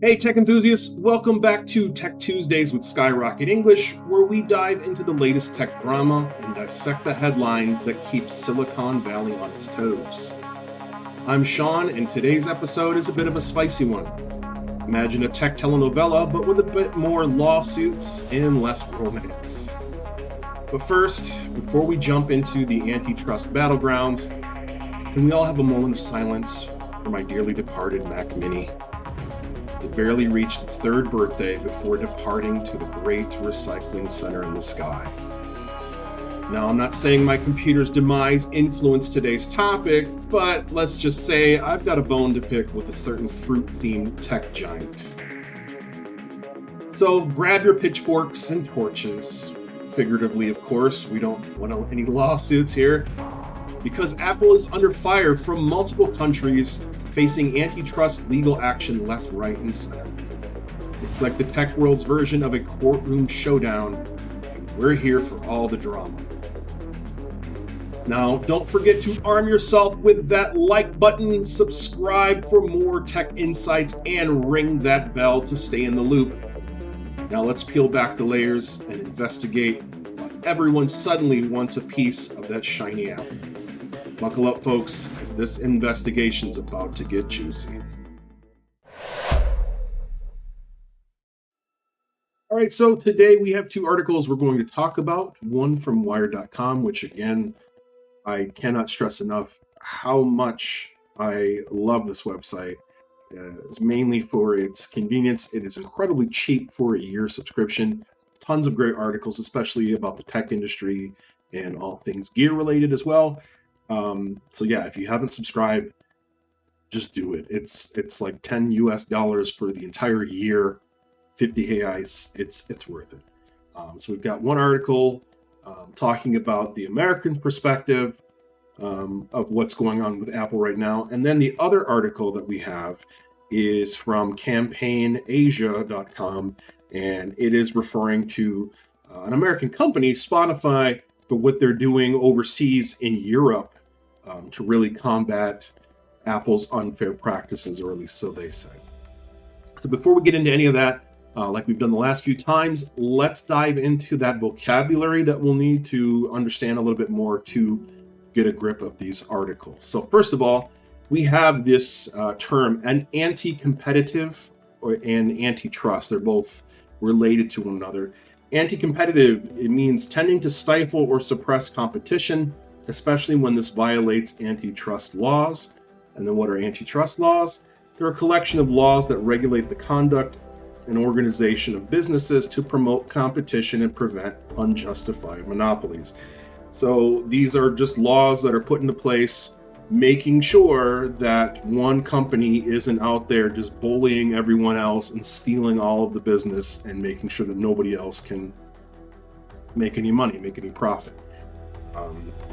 Hey tech enthusiasts, welcome back to Tech Tuesdays with Skyrocket English, where we dive into the latest tech drama and dissect the headlines that keep Silicon Valley on its toes. I'm Sean, and today's episode is a bit of a spicy one. Imagine a tech telenovela, but with a bit more lawsuits and less romance. But first, before we jump into the Antitrust battlegrounds, can we all have a moment of silence for my dearly departed Mac Mini? It barely reached its third birthday before departing to the great recycling center in the sky. Now, I'm not saying my computer's demise influenced today's topic, but let's just say I've got a bone to pick with a certain fruit-themed tech giant. So grab your pitchforks and torches. Figuratively, of course, we don't want any lawsuits here, because Apple is under fire from multiple countries facing antitrust legal action left, right, and center. It's like the tech world's version of a courtroom showdown, and we're here for all the drama. Now, don't forget to arm yourself with that like button, subscribe for more tech insights, and ring that bell to stay in the loop. Now let's peel back the layers and investigate why everyone suddenly wants a piece of that shiny apple. Buckle up, folks, because this investigation's about to get juicy. All right, so today we have two articles we're going to talk about. One from Wired.com, which again, I cannot stress enough how much I love this website. It's mainly for its convenience. It is incredibly cheap for a year subscription. Tons of great articles, especially about the tech industry and all things gear related as well. So yeah, if you haven't subscribed, just do it. It's like $10 US for the entire year, 50 reais. It's worth it. So we've got one article talking about the American perspective of what's going on with Apple right now, and then the other article that we have is from campaignasia.com, and it is referring to an American company, Spotify, but what they're doing overseas in Europe to really combat Apple's unfair practices, or at least so they say. So before we get into any of that, like we've done the last few times, let's dive into that vocabulary that we'll need to understand a little bit more to get a grip of these articles. So first of all, we have this term, an anti-competitive and antitrust. They're both related to one another. Anti-competitive, it means tending to stifle or suppress competition, especially when this violates antitrust laws. And then what are antitrust laws? They're a collection of laws that regulate the conduct and organization of businesses to promote competition and prevent unjustified monopolies. So these are just laws that are put into place, making sure that one company isn't out there just bullying everyone else and stealing all of the business and making sure that nobody else can make any money, make any profit.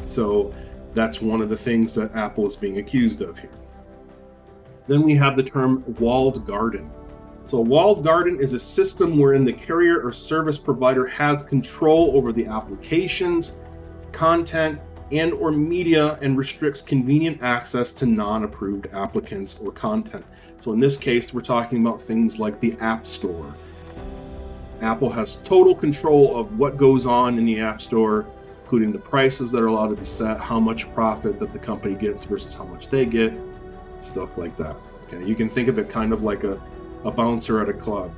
So that's one of the things that Apple is being accused of here. Then we have the term walled garden. So a walled garden is a system wherein the carrier or service provider has control over the applications, content, and or media, and restricts convenient access to non-approved applicants or content. So in this case, we're talking about things like the App Store. Apple has total control of what goes on in the App Store, including the prices that are allowed to be set, how much profit that the company gets versus how much they get, stuff like that. Okay, you can think of it kind of like a bouncer at a club.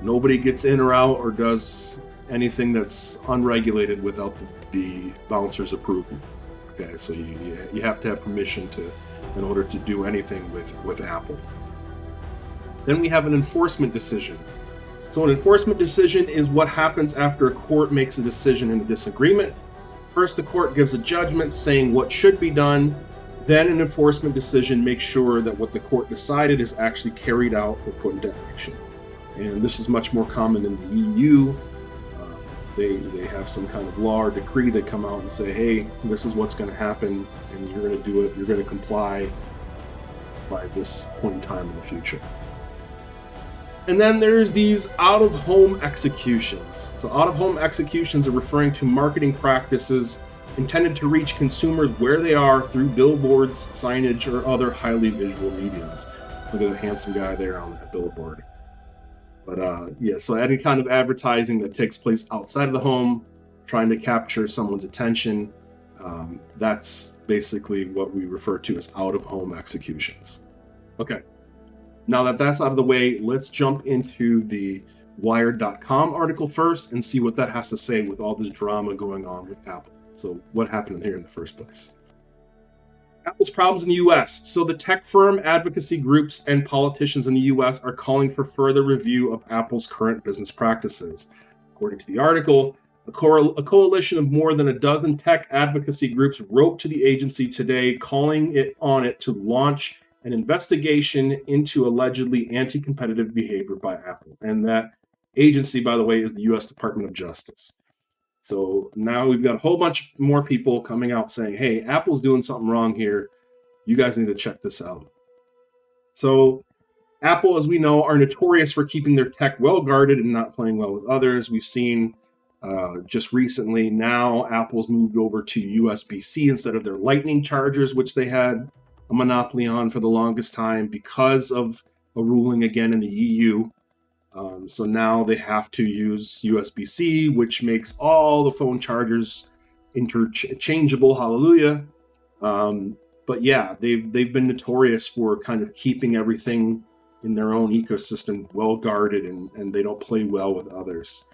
Nobody gets in or out or does anything that's unregulated without the bouncer's approval. Okay, so you have to have permission in order to do anything with Apple. Then we have an enforcement decision. So an enforcement decision is what happens after a court makes a decision in a disagreement. First, the court gives a judgment saying what should be done. Then an enforcement decision makes sure that what the court decided is actually carried out or put into action. And this is much more common in the EU. They have some kind of law or decree. They come out and say, hey, this is what's going to happen, and you're going to do it. You're going to comply by this point in time in the future. And then there's these out-of-home executions. So out-of-home executions are referring to marketing practices intended to reach consumers where they are through billboards, signage, or other highly visual mediums. Look at that handsome guy there on that billboard. But yeah, so any kind of advertising that takes place outside of the home, trying to capture someone's attention, that's basically what we refer to as out-of-home executions. Okay, now that that's out of the way, let's jump into the Wired.com article first and see what that has to say with all this drama going on with Apple. So what happened here in the first place? Apple's problems in the U.S. So the tech firm, advocacy groups, and politicians in the U.S. are calling for further review of Apple's current business practices. According to the article, a coalition of more than a dozen tech advocacy groups wrote to the agency today, calling on it to launch an investigation into allegedly anti-competitive behavior by Apple. And that agency, by the way, is the U.S. Department of Justice. So now we've got a whole bunch more people coming out saying, hey, Apple's doing something wrong here. You guys need to check this out. So Apple, as we know, are notorious for keeping their tech well guarded and not playing well with others. We've seen just recently now Apple's moved over to USB-C instead of their Lightning chargers, which they had a monopoly on for the longest time because of a ruling again in the EU. So now they have to use USB-C, which makes all the phone chargers interchangeable. Hallelujah. But yeah, they've been notorious for kind of keeping everything in their own ecosystem well guarded, and they don't play well with others.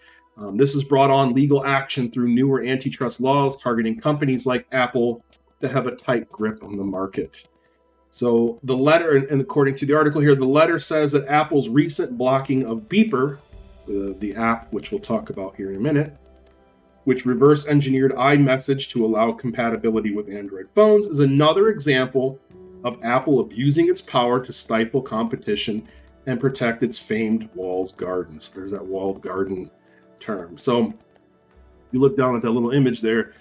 This has brought on legal action through newer antitrust laws targeting companies like Apple that have a tight grip on the market. So the letter, and according to the article here, the letter says that Apple's recent blocking of Beeper, the app, which we'll talk about here in a minute, which reverse engineered iMessage to allow compatibility with Android phones, is another example of Apple abusing its power to stifle competition and protect its famed walled gardens. There's that walled garden term. So you look down at that little image there.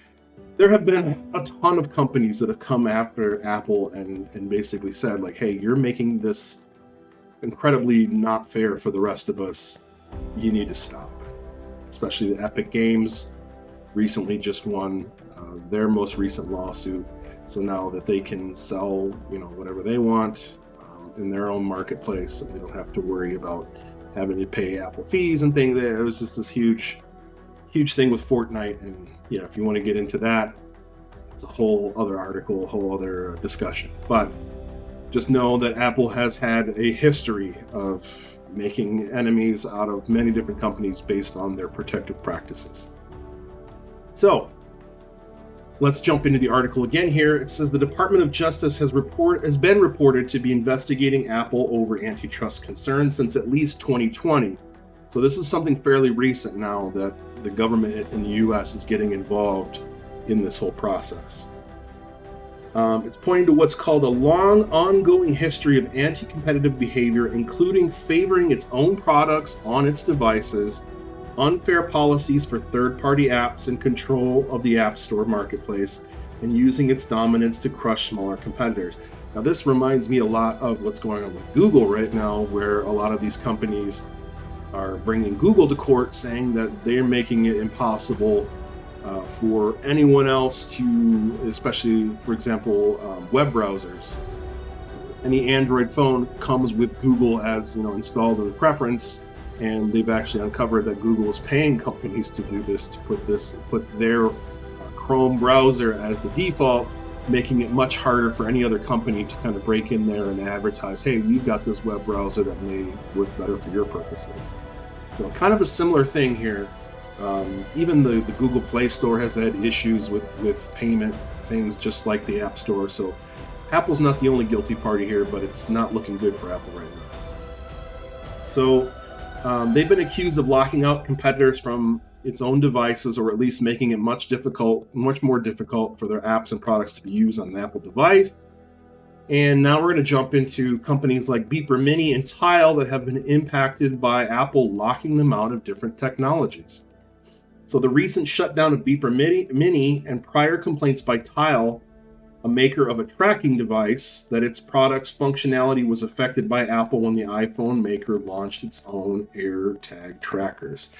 There have been a ton of companies that have come after Apple and basically said, like, hey, you're making this incredibly not fair for the rest of us. You need to stop. Especially the Epic Games recently just won their most recent lawsuit. So now that they can sell, whatever they want in their own marketplace, so they don't have to worry about having to pay Apple fees and things. There, it was just this huge thing with Fortnite, and if you want to get into that, it's a whole other article, a whole other discussion. But just know that Apple has had a history of making enemies out of many different companies based on their protective practices. So let's jump into the article again here. It says the Department of Justice has been reported to be investigating Apple over antitrust concerns since at least 2020. So this is something fairly recent now that the government in the U.S. is getting involved in this whole process. It's pointing to what's called a long, ongoing history of anti-competitive behavior, including favoring its own products on its devices, unfair policies for third-party apps, and control of the App Store marketplace, and using its dominance to crush smaller competitors. Now, this reminds me a lot of what's going on with Google right now, where a lot of these companies are bringing Google to court, saying that they're making it impossible for anyone else to, especially, for example, web browsers. Any Android phone comes with Google as installed in the preference, and they've actually uncovered that Google is paying companies to do this, to put their Chrome browser as the default, making it much harder for any other company to kind of break in there and advertise, hey, we've got this web browser that may work better for your purposes. So kind of a similar thing here. Even the Google Play Store has had issues with payment things, just like the App Store. So Apple's not the only guilty party here, but it's not looking good for Apple right now. So they've been accused of locking out competitors from its own devices, or at least making it much more difficult for their apps and products to be used on an Apple device. And now we're going to jump into companies like Beeper Mini and Tile that have been impacted by Apple locking them out of different technologies. So the recent shutdown of Beeper Mini and prior complaints by Tile, a maker of a tracking device, that its product's functionality was affected by Apple when the iPhone maker launched its own AirTag trackers.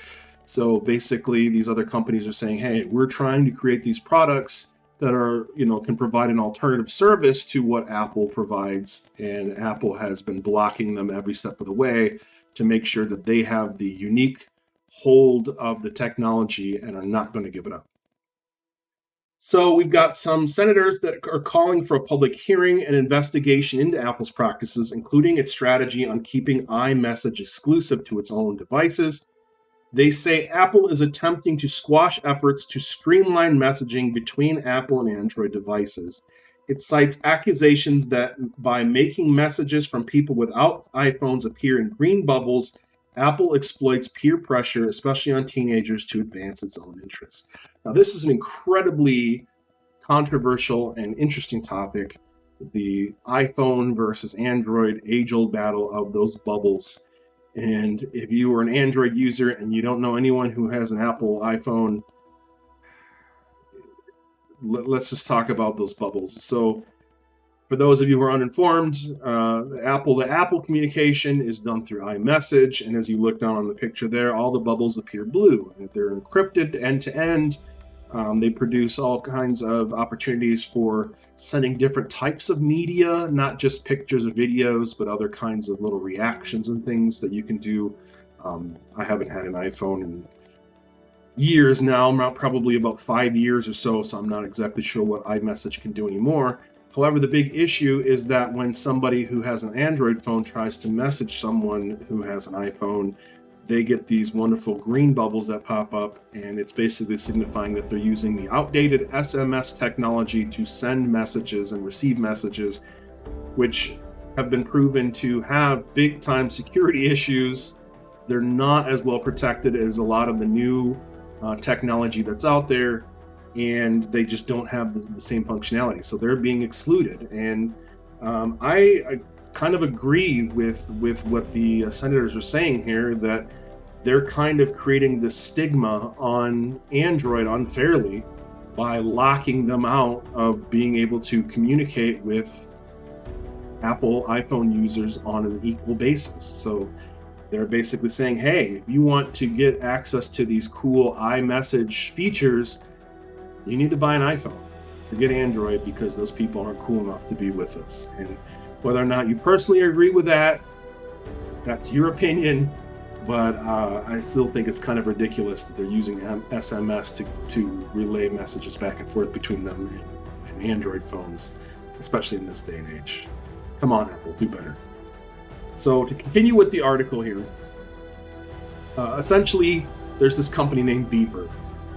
So basically, these other companies are saying, hey, we're trying to create these products that are, can provide an alternative service to what Apple provides, and Apple has been blocking them every step of the way to make sure that they have the unique hold of the technology and are not going to give it up. So we've got some senators that are calling for a public hearing and investigation into Apple's practices, including its strategy on keeping iMessage exclusive to its own devices. They say Apple is attempting to squash efforts to streamline messaging between Apple and Android devices. It cites accusations that by making messages from people without iPhones appear in green bubbles, Apple exploits peer pressure, especially on teenagers, to advance its own interests. Now, this is an incredibly controversial and interesting topic, the iPhone versus Android age-old battle of those bubbles. And if you are an Android user and you don't know anyone who has an Apple iPhone, let's just talk about those bubbles. So for those of you who are uninformed, the Apple communication is done through iMessage, and as you look down on the picture there, all the bubbles appear blue. And they're encrypted end-to-end. They produce all kinds of opportunities for sending different types of media, not just pictures or videos, but other kinds of little reactions and things that you can do. I haven't had an iPhone in years now, probably about 5 years or so I'm not exactly sure what iMessage can do anymore. However, the big issue is that when somebody who has an Android phone tries to message someone who has an iPhone, they get these wonderful green bubbles that pop up, and it's basically signifying that they're using the outdated SMS technology to send messages and receive messages, which have been proven to have big-time security issues. They're not as well protected as a lot of the new technology that's out there, and they just don't have the same functionality. So they're being excluded. And I kind of agree with what the senators are saying here, that they're kind of creating this stigma on Android unfairly by locking them out of being able to communicate with Apple iPhone users on an equal basis. So they're basically saying, hey, if you want to get access to these cool iMessage features, you need to buy an iPhone. Forget Android, because those people aren't cool enough to be with us. And whether or not you personally agree with that, that's your opinion, but I still think it's kind of ridiculous that they're using SMS to relay messages back and forth between them and Android phones, especially in this day and age. Come on, Apple, do better. So to continue with the article here, essentially there's this company named Beeper,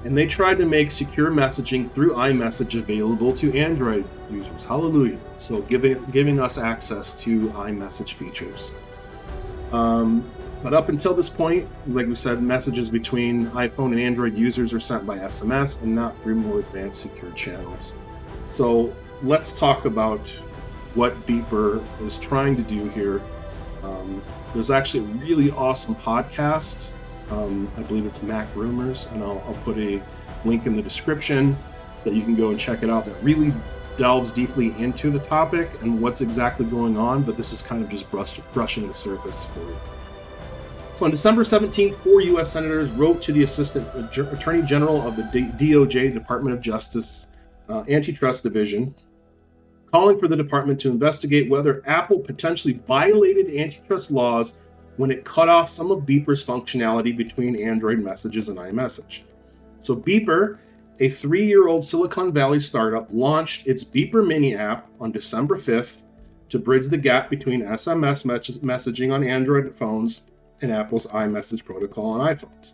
and they tried to make secure messaging through iMessage available to Android users. Hallelujah. So giving us access to iMessage features. But up until this point, like we said, messages between iPhone and Android users are sent by SMS and not through more advanced secure channels. So let's talk about what Beeper is trying to do here. There's actually a really awesome podcast. I believe it's Mac Rumors, and I'll put a link in the description that you can go and check it out. That really delves deeply into the topic and what's exactly going on, but this is kind of just brushing the surface for you. So on December 17th, 4 U.S. senators wrote to the Assistant Attorney General of the DOJ, Department of Justice, Antitrust Division, calling for the department to investigate whether Apple potentially violated antitrust laws when it cut off some of Beeper's functionality between Android messages and iMessage. So Beeper, a 3-year-old Silicon Valley startup, launched its Beeper Mini app on December 5th to bridge the gap between SMS messaging on Android phones and Apple's iMessage protocol on iPhones.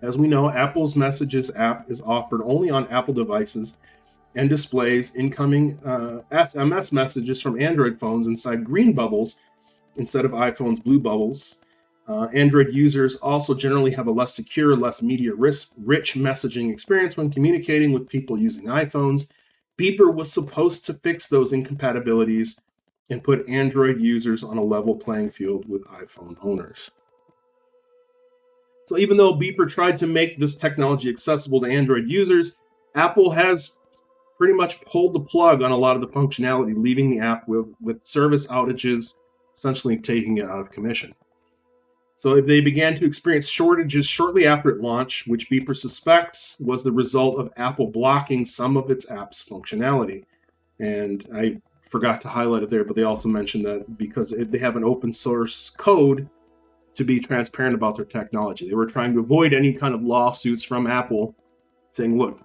As we know, Apple's Messages app is offered only on Apple devices and displays incoming SMS messages from Android phones inside green bubbles instead of iPhone's blue bubbles. Android users also generally have a less secure, less media-rich messaging experience when communicating with people using iPhones. Beeper was supposed to fix those incompatibilities and put Android users on a level playing field with iPhone owners. So even though Beeper tried to make this technology accessible to Android users, Apple has pretty much pulled the plug on a lot of the functionality, leaving the app with service outages, essentially taking it out of commission. So they began to experience shortages shortly after it launched, which Beeper suspects was the result of Apple blocking some of its app's functionality. And I forgot to highlight it there, but they also mentioned that because they have an open source code to be transparent about their technology. They were trying to avoid any kind of lawsuits from Apple saying, look,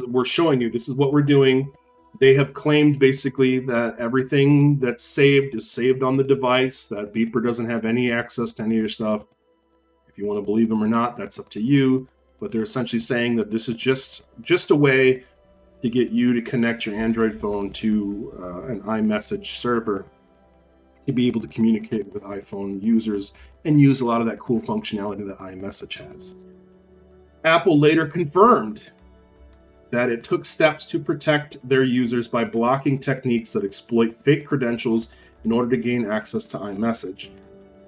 we're showing you, this is what we're doing. They have claimed basically that everything that's saved is saved on the device, that Beeper doesn't have any access to any of your stuff. If you want to believe them or not, that's up to you. But they're essentially saying that this is just a way to get you to connect your Android phone to an iMessage server to be able to communicate with iPhone users and use a lot of that cool functionality that iMessage has. Apple later confirmed that it took steps to protect their users by blocking techniques that exploit fake credentials in order to gain access to iMessage,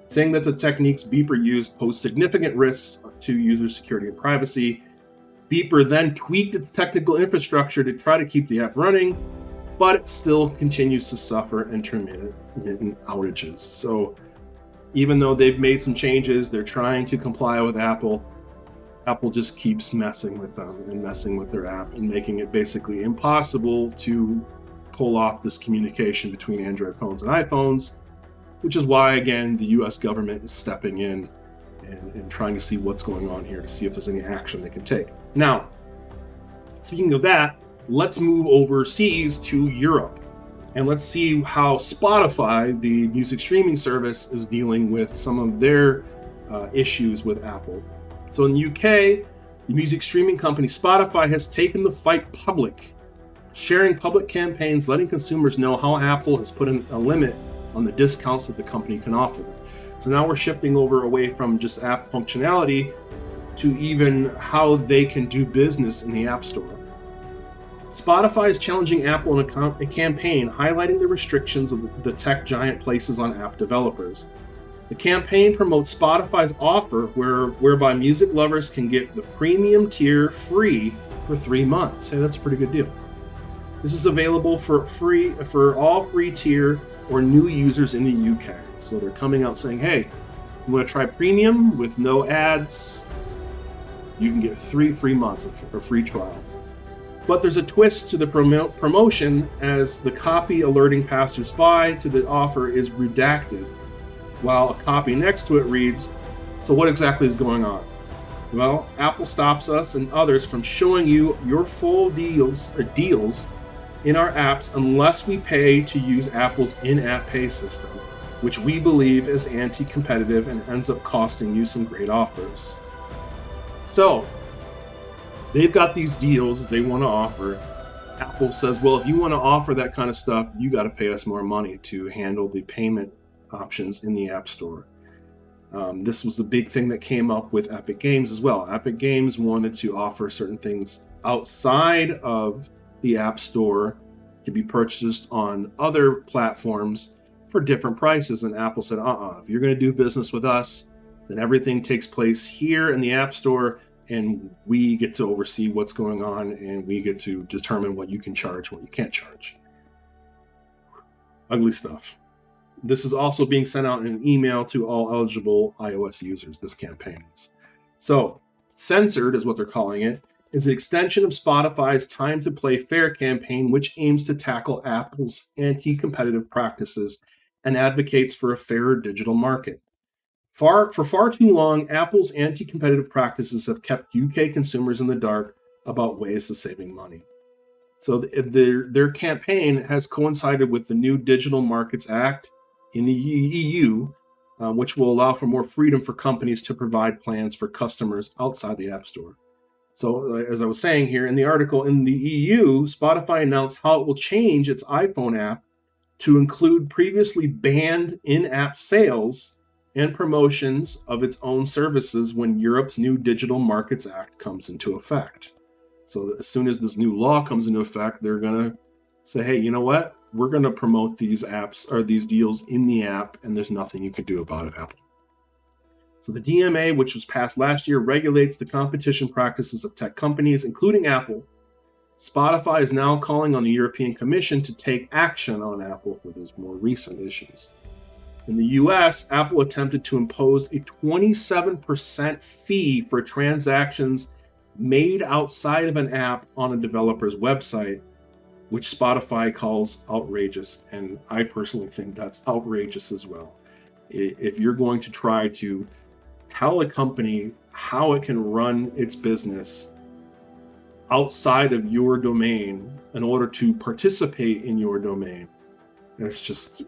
saying that the techniques Beeper used pose significant risks to user security and privacy. Beeper then tweaked its technical infrastructure to try to keep the app running, but it still continues to suffer intermittent outages. So even though they've made some changes, they're trying to comply with Apple. Apple just keeps messing with them and messing with their app and making it basically impossible to pull off this communication between Android phones and iPhones, which is why, again, the US government is stepping in and trying to see what's going on here to see if there's any action they can take. Now, speaking of that, let's move overseas to Europe and let's see how Spotify, the music streaming service, is dealing with some of their issues with Apple. So in the UK, the music streaming company Spotify has taken the fight public, sharing public campaigns letting consumers know how Apple has put a limit on the discounts that the company can offer. So now we're shifting over away from just app functionality to even how they can do business in the App Store. Spotify is challenging Apple in a campaign highlighting the restrictions of the tech giant places on app developers. The campaign promotes Spotify's offer whereby music lovers can get the premium tier free for 3 months. Hey, that's a pretty good deal. This is available for all free tier or new users in the UK. So they're coming out saying, hey, you want to try premium with no ads? You can get 3 free months of a free trial. But there's a twist to the promotion as the copy alerting passersby to the offer is redacted, while a copy next to it reads, so what exactly is going on? Well, Apple stops us and others from showing you your full deals in our apps unless we pay to use Apple's in-app pay system, which we believe is anti-competitive and ends up costing you some great offers. So, they've got these deals they want to offer. Apple says, well, if you want to offer that kind of stuff, you got to pay us more money to handle the payment options in the App Store. This was the big thing that came up with Epic Games as well. Epic Games wanted to offer certain things outside of the App Store to be purchased on other platforms for different prices, and Apple said, if you're going to do business with us, then everything takes place here in the App Store, and we get to oversee what's going on, and we get to determine what you can charge, what you can't charge. Ugly stuff. This is also being sent out in an email to all eligible iOS users, this campaign is. So, Censored is what they're calling it, is an extension of Spotify's Time to Play Fair campaign, which aims to tackle Apple's anti-competitive practices and advocates for a fairer digital market. For far too long, Apple's anti-competitive practices have kept UK consumers in the dark about ways of saving money. So their campaign has coincided with the new Digital Markets Act in the EU, which will allow for more freedom for companies to provide plans for customers outside the App Store. So as I was saying here in the article, in the EU, Spotify announced how it will change its iPhone app to include previously banned in-app sales and promotions of its own services when Europe's new Digital Markets Act comes into effect. So as soon as this new law comes into effect, they're going to say, hey, you know what? We're going to promote these apps or these deals in the app, and there's nothing you can do about it, Apple. So the DMA, which was passed last year, regulates the competition practices of tech companies, including Apple. Spotify is now calling on the European Commission to take action on Apple for these more recent issues. In the US, Apple attempted to impose a 27% fee for transactions made outside of an app on a developer's website, which Spotify calls outrageous, and I personally think that's outrageous as well. If you're going to try to tell a company how it can run its business outside of your domain in order to participate in your domain, it's just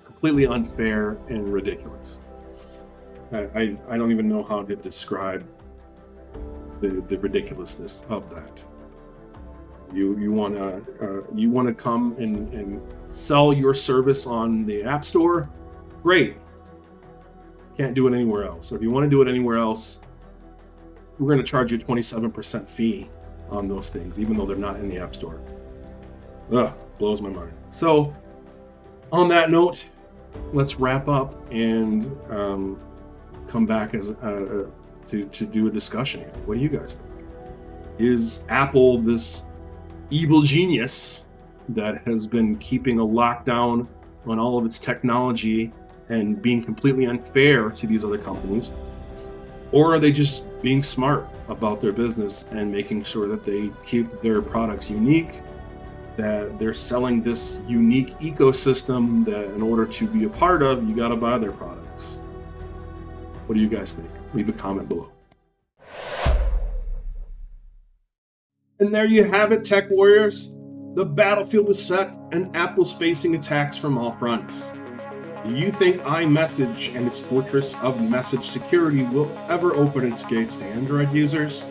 completely unfair and ridiculous. I don't even know how to describe the ridiculousness of that. You want to come and sell your service on the App Store? Great. Can't do it anywhere else. Or if you want to do it anywhere else, we're going to charge you a 27% fee on those things, even though they're not in the App Store. Ugh, blows my mind. So, on that note, let's wrap up and come back as to do a discussion here. What do you guys think? Is Apple this evil genius that has been keeping a lockdown on all of its technology and being completely unfair to these other companies? Or are they just being smart about their business and making sure that they keep their products unique, that they're selling this unique ecosystem that in order to be a part of, you got to buy their products? What do you guys think? Leave a comment below. And there you have it, Tech Warriors. The battlefield is set and Apple's facing attacks from all fronts. Do you think iMessage and its fortress of message security will ever open its gates to Android users?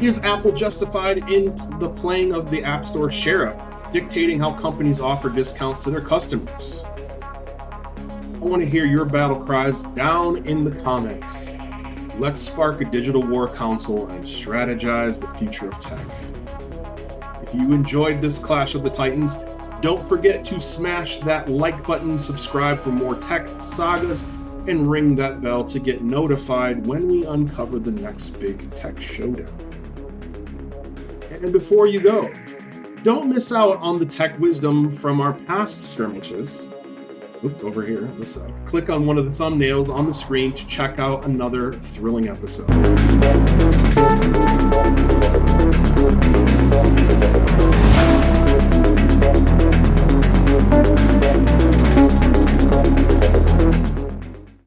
Is Apple justified in the playing of the App Store sheriff, dictating how companies offer discounts to their customers? I want to hear your battle cries down in the comments. Let's spark a digital war council and strategize the future of tech. If you enjoyed this Clash of the Titans, don't forget to smash that like button, subscribe for more tech sagas, and ring that bell to get notified when we uncover the next big tech showdown. And before you go, don't miss out on the tech wisdom from our past skirmishes. Over here on this side. Click on one of the thumbnails on the screen to check out another thrilling episode.